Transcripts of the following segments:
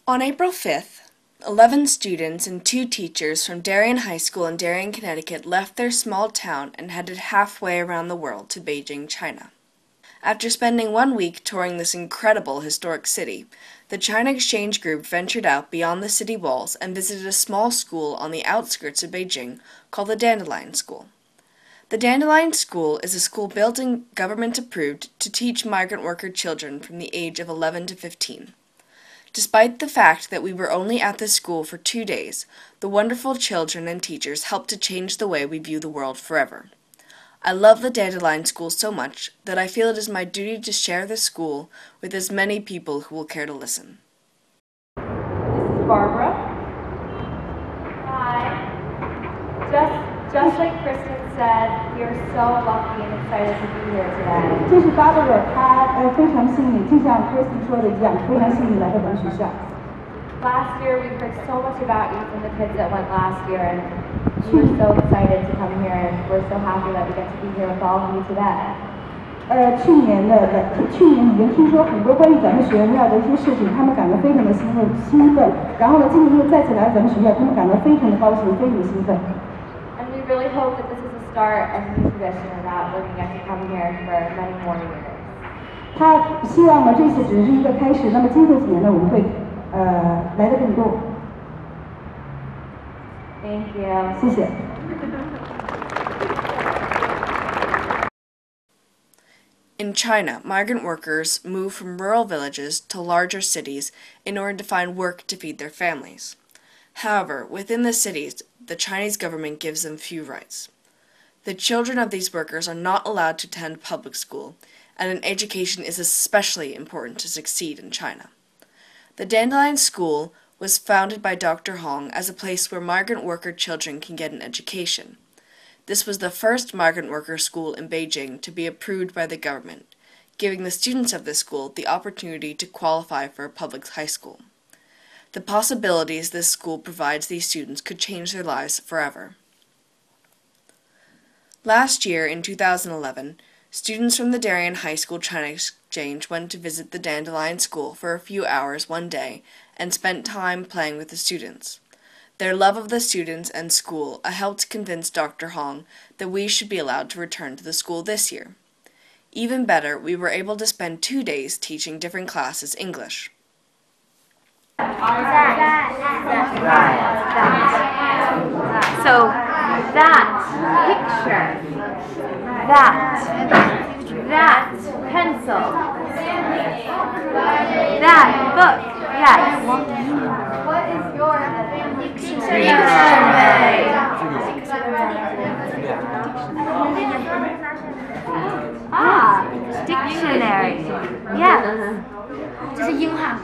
On April 5th, 11 students and 2 teachers from Darien High School in Darien, Connecticut left their small town and headed halfway around the world to Beijing, China. After spending 1 week touring this incredible historic city, the China exchange group ventured out beyond the city walls and visited a small school on the outskirts of Beijing called the Dandelion School. The Dandelion School is a school built and government-approved to teach migrant worker children from the age of 11 to 15. Despite the fact that we were only at this school for 2 days, the wonderful children and teachers helped to change the way we view the world forever. I love the Dandelion School so much that I feel it is my duty to share this school with as many people who will care to listen. This is Barbara. Hi. Just like Kristen said, we are so lucky and excited to be here today. 这是 Barbara， 她非常幸运，就像 Kristen 说的一样，非常幸运来到本学校。Last year we heard so much about you from the kids that went last year, and we were so excited to come here, and we're so happy that we get to be here with all of you today. 去年已经听说很多关于咱们学校的一些事情，他们感到非常的兴奋。然后呢，今年又再次来咱们学校，他们感到非常的高兴，非常的兴奋。And we really hope that this is the start of a new tradition, and that we're going to get to come here for many more years. 他希望呢，这次只是一个开始，那么今后几年呢，我们会来的更多。Thank you. 谢谢。In China, migrant workers move from rural villages to larger cities in order to find work to feed their families. However, within the cities, the Chinese government gives them few rights. The children of these workers are not allowed to attend public school, and an education is especially important to succeed in China. The Dandelion School was founded by Dr. Hong as a place where migrant worker children can get an education. This was the first migrant worker school in Beijing to be approved by the government, giving the students of this school the opportunity to qualify for a public high school. The possibilities this school provides these students could change their lives forever. Last year, in 2011, students from the Darien High School China Exchange went to visit the Dandelion School for a few hours one day and spent time playing with the students. Their love of the students and school helped convince Dr. Hong that we should be allowed to return to the school this year. Even better, we were able to spend 2 days teaching different classes English. So that picture, that pencil, that book, yes. What is your dictionary? Dictionary. Yes. 这是英汉。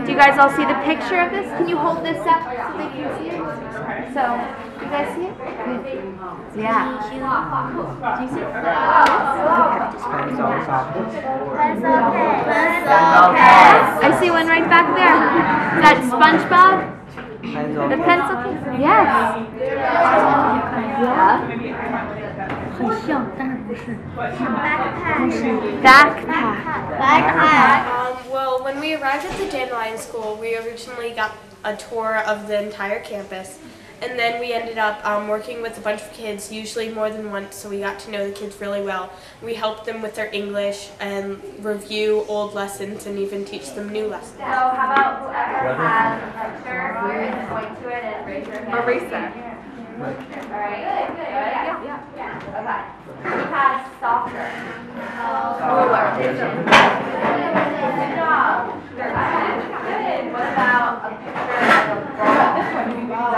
Do you guys all see the picture of this? Can you hold this up so they can see it? So, you guys see it? Yeah. Do you see it? I see one right back there. Is that SpongeBob? The pencil case? Yes. Yeah. 很像，但是不是。Backpack. Well, when we arrived at the Dandelion School, we originally got a tour of the entire campus, and then we ended up working with a bunch of kids, usually more than once, so we got to know the kids really well. We helped them with their English and review old lessons and even teach them new lessons. So how about whoever has a picture, point to it and raise your hand. Eraser. Alright, good. Yeah. Okay. Who has soccer? Ruler. Good job. Good. What about a picture of a ball?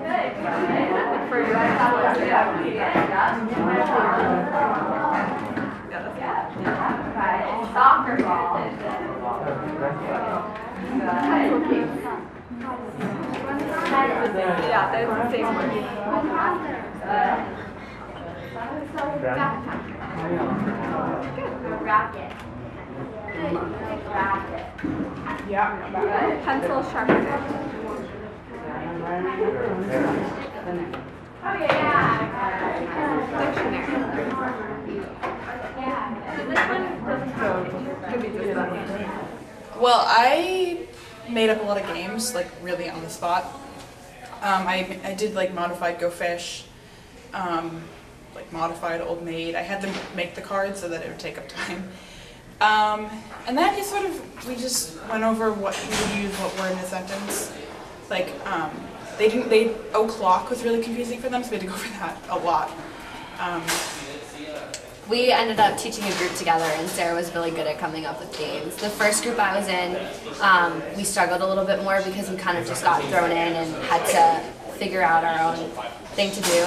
Good. For you guys have a Okay. Soccer ball. Good. Yeah, that's the same one. Racket. Good. Racket. Yeah. Pencil sharpener. Oh yeah. Dictionary. Yeah. Well, I made up a lot of games, like really on the spot. I did like modified Go Fish, like modified Old Maid. I had them make the cards so that it would take up time. And then we just went over what you would use, what word in a sentence. Like, o'clock was really confusing for them, so we had to go over that a lot. We ended up teaching a group together, and Sarah was really good at coming up with games. The first group I was in, we struggled a little bit more because we kind of just got thrown in and had to figure out our own thing to do.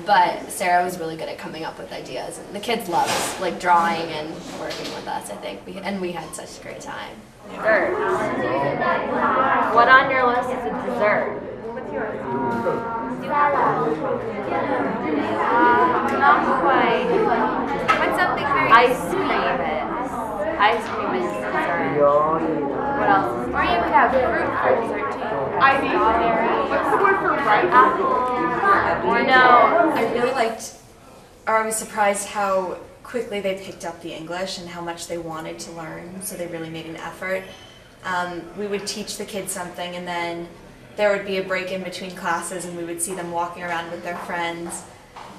But Sarah was really good at coming up with ideas, and the kids loved like drawing and working with us, I think. We had such a great time. Dessert. What on your list is a dessert? What's yours? Not quite. What's something very ice cream is. Ice cream is dessert. What else? Or you could have fruit for dessert too. What's the word for ripe? Apple. Or no. I really liked, or I was surprised how quickly they picked up the English and how much they wanted to learn, so they really made an effort. We would teach the kids something, and then there would be a break in between classes, and we would see them walking around with their friends,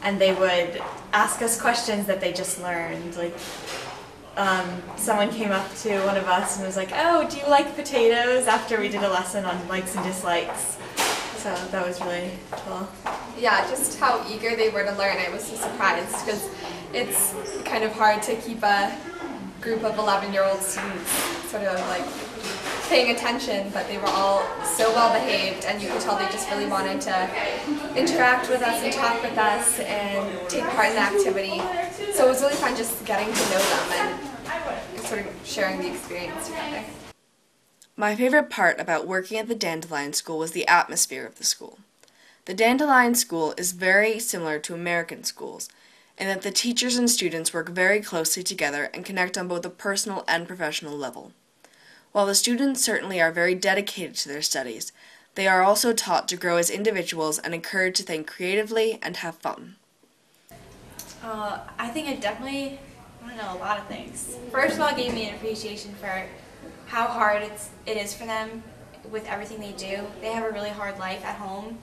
and they would ask us questions that they just learned. Like, someone came up to one of us and was like, "Oh, do you like potatoes?" after we did a lesson on likes and dislikes. So that was really cool. Yeah, just how eager they were to learn. I was so surprised because it's kind of hard to keep a group of 11-year-old students sort of like paying attention, but they were all so well behaved, and you could tell they just really wanted to interact with us and talk with us and take part in the activity. So it was really fun just getting to know them and sort of sharing the experience together. My favorite part about working at the Dandelion School was the atmosphere of the school. The Dandelion School is very similar to American schools in that the teachers and students work very closely together and connect on both a personal and professional level. While the students certainly are very dedicated to their studies, they are also taught to grow as individuals and encouraged to think creatively and have fun. I think it definitely, a lot of things. First of all, it gave me an appreciation for how hard it is for them with everything they do. They have a really hard life at home.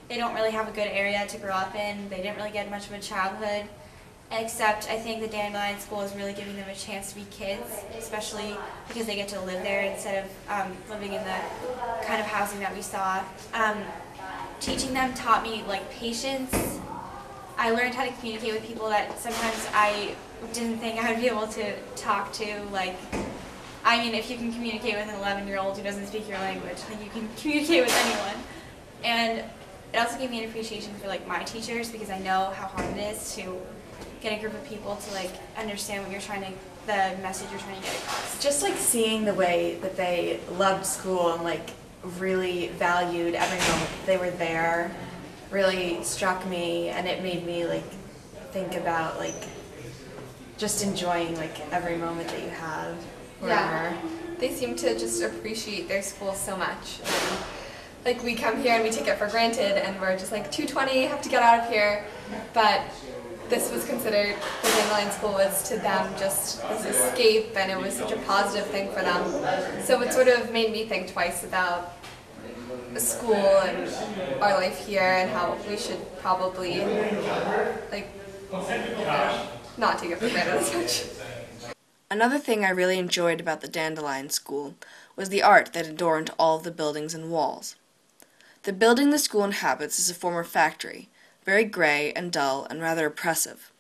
They don't really have a good area to grow up in. They didn't really get much of a childhood, except I think the Dandelion School is really giving them a chance to be kids, especially because they get to live there instead of living in the kind of housing that we saw. Teaching them taught me like patience. I learned how to communicate with people that sometimes I didn't think I would be able to talk to. Like, I mean, if you can communicate with an 11-year-old who doesn't speak your language, then you can communicate with anyone. And it also gave me an appreciation for like my teachers, because I know how hard it is to get a group of people to like understand what the message you're trying to get across. Just like seeing the way that they loved school and like really valued every moment that they were there really struck me, and it made me like think about like just enjoying like every moment that you have wherever. Yeah, they seem to just appreciate their school so much. And, like, we come here and we take it for granted and we're just like 2:20, have to get out of here, but this was considered, the Dandelion School was to them just this escape, and it was such a positive thing for them. So it sort of made me think twice about school and our life here and how we should probably like not take it for granted as much. Another thing I really enjoyed about the Dandelion School was the art that adorned all of the buildings and walls. The building the school inhabits is a former factory, very gray and dull and rather oppressive.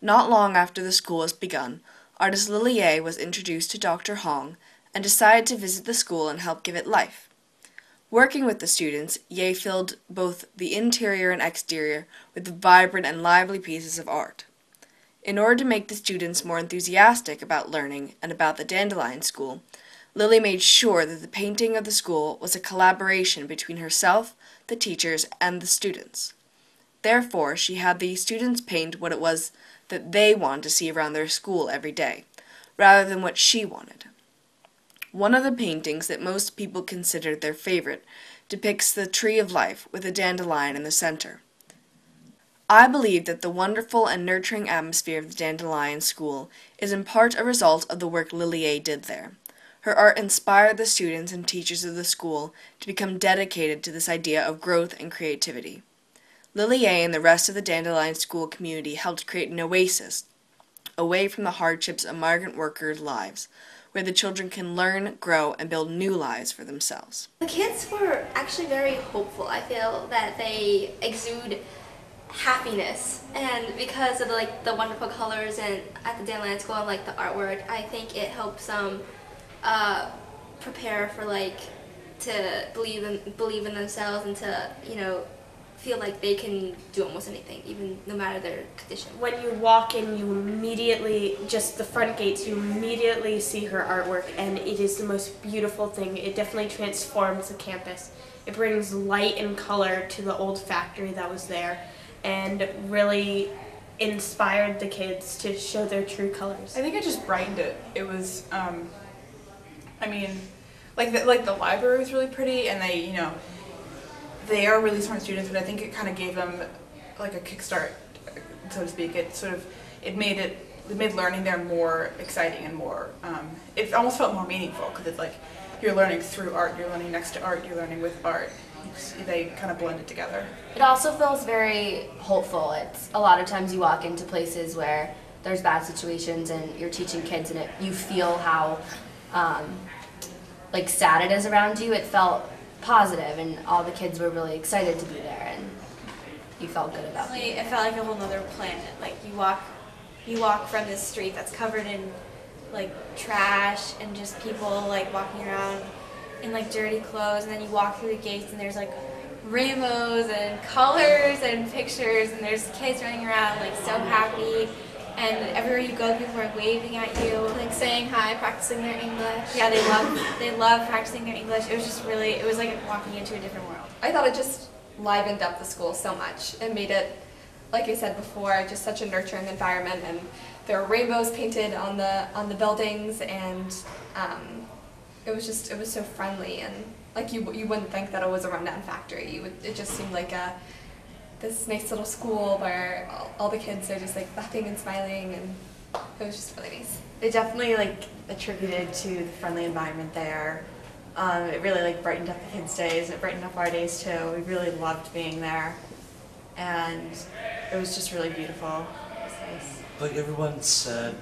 Not long after the school was begun, artist Lily Yeh was introduced to Dr. Hong and decided to visit the school and help give it life. Working with the students, Yeh filled both the interior and exterior with vibrant and lively pieces of art. In order to make the students more enthusiastic about learning and about the Dandelion School, Lily made sure that the painting of the school was a collaboration between herself, the teachers, and the students. Therefore, she had the students paint what it was that they wanted to see around their school every day, rather than what she wanted. One of the paintings that most people considered their favorite depicts the tree of life with a dandelion in the center. I believe that the wonderful and nurturing atmosphere of the Dandelion School is in part a result of the work Lily Yeh did there. Her art inspired the students and teachers of the school to become dedicated to this idea of growth and creativity. Lily Yeh and the rest of the Dandelion School community helped create an oasis away from the hardships of migrant workers' lives, where the children can learn, grow, and build new lives for themselves. The kids were actually very hopeful. I feel that they exude happiness, and because of the wonderful colors and at the Dandelion School and the artwork, I think it helps them prepare for to believe in themselves and to feel like they can do almost anything, even no matter their condition. When you walk in, you immediately, just the front gates, you immediately see her artwork, and it is the most beautiful thing. It definitely transforms the campus. It brings light and color to the old factory that was there, and really inspired the kids to show their true colors. I think it just brightened it. It was, I mean, the library was really pretty, and they are really smart students, but I think it kind of gave them a kickstart, so to speak. It made learning there more exciting and more, it almost felt more meaningful, because it's you're learning through art, you're learning next to art, you're learning with art. They kind of blended together. It also feels very hopeful. It's a lot of times you walk into places where there's bad situations and you're teaching kids, and you feel how sad it is around you. It felt positive, and all the kids were really excited to be there, and you felt good about it. It felt like a whole other planet. You walk from this street that's covered in trash and just people walking around in dirty clothes, and then you walk through the gates and there's rainbows and colors and pictures, and there's kids running around so happy, and everywhere you go people are waving at you, saying hi, practicing their English. Yeah, they love practicing their English. It was just really, it was like walking into a different world. I thought it just livened up the school so much. It made it, like I said before, just such a nurturing environment, and there were rainbows painted on the buildings, and it was so friendly, and you wouldn't think that it was a rundown factory. It just seemed like this nice little school where all the kids are just laughing and smiling, and it was just really nice. It definitely attributed to the friendly environment there. It really brightened up the kids' days. It brightened up our days too. We really loved being there, and it was just really beautiful. It was nice. Like everyone said,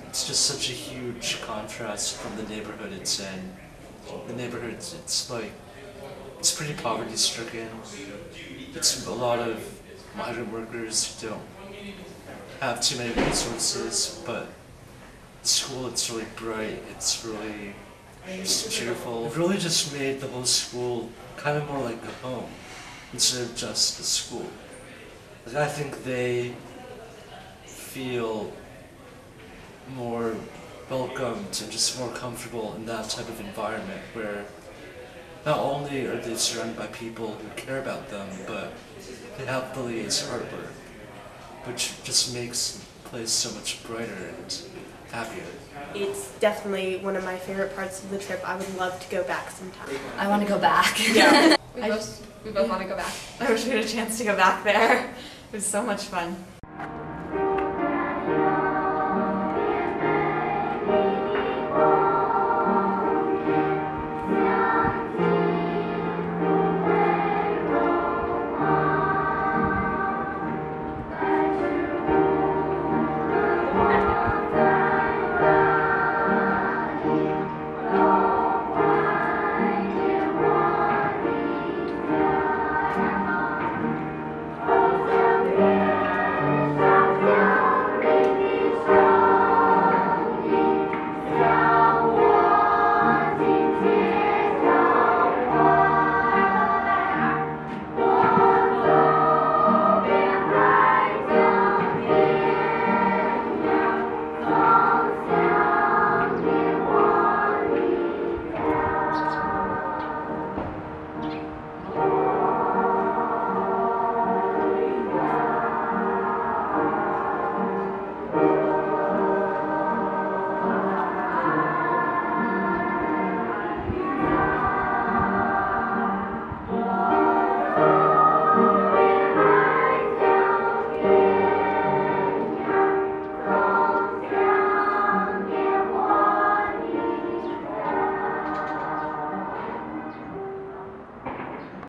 it's just such a huge contrast from the neighborhood it's in. The neighborhood, it's pretty poverty-stricken. It's a lot of migrant workers who don't have too many resources, but the school, it's really bright, it's really just cheerful. It really just made the whole school kind of more like a home instead of just a school. I think they feel more welcomed and just more comfortable in that type of environment where not only are they surrounded by people who care about them, but they have Lily Yeh's artwork, which just makes the place so much brighter and happier. It's definitely one of my favorite parts of the trip. I would love to go back sometime. I want to go back. Yeah, we both want to go back. I wish we had a chance to go back there. It was so much fun.